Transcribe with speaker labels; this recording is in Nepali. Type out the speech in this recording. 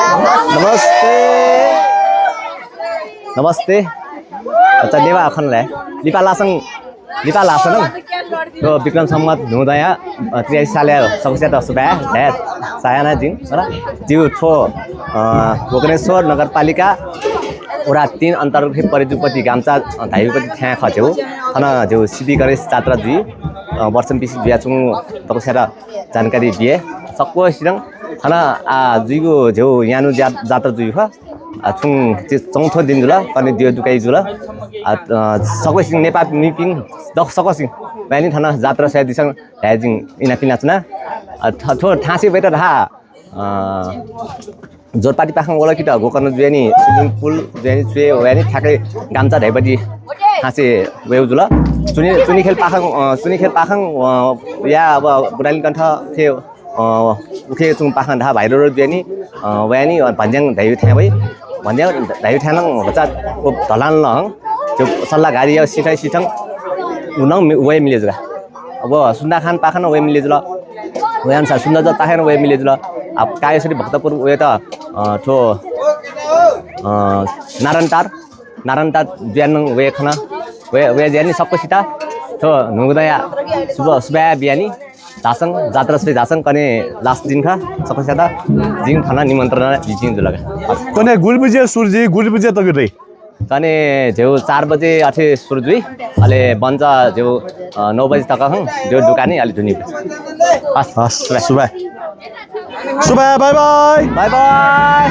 Speaker 1: नमस्ते नमस्ते अच्छा नेवा अखन ले लिपा लासन तो विक्रम सम्मत धुँदया 83 साले सबसे त सुबह है सायाना जिङ र जिउ ठो भुवनेश्वर नगरपालिका वडा 3 अन्तर्गत परिजुपति गामचा धाइपति थ्या खजेउ थन जो सिद्धि गणेश जात्रा जी वर्षन पिसी बियाचुङ तपसेरा जानकारी दिए सक्को सिरङ थन आ जुइगो जो यानु जात्रा जुइ ख छुङ चौथो दिन जुल कने दियो दुकाइ जुल सक्को सिङ नेपाल मिटिङ दख सक्को सिङ बानी थन जात्रा सय दिसङ ह्याजिङ इना पिनाचना थो ठासे बेटा हा जोरपाटी पाखङ वला कि त गोकर्ण जुएनी स्विमिङ पुल जुएनी जुए वेनी ठ्याकै गामचा धाइपटी ठासे वेउ जुल चुनी खेल पाखङ या अब बुढाली कण्ठ थे उखे चुङ पाखङ धा भाइरो जुएनी वेनी भन्ज्याङ धाइउ थ्या भई भन्ज्याङ धाइउ थ्यानङ बच्चा ढलान ल जो सल्लाह गाडी या सिठङ उनङ वे मिले जुल अब सुन्दा खान पाखन वे मिले जुल वे अनुसार सुन्दा ज पाखन वे मिले जुल अब कायसरी भक्तपुर वे त ठो नारायणटार ज्यान वे खना वे ज्यानी सबको सिता ठो नुगदया सुबह बिहानी दासङ जात्रा से दासङ कने लास्ट दिन खा सबको सिता जिङ खाना निमन्त्रणा जिङ जुलगा
Speaker 2: कने गुडबुजे सुरजी गुडबुजे तगरे
Speaker 1: कने जो 4 बजे अथे सुरजुई अले बन्छ जो 9 बजे तक हं जो दुकानी अलि धुनी हस
Speaker 2: सुबह बाय बाय
Speaker 1: बाय बाय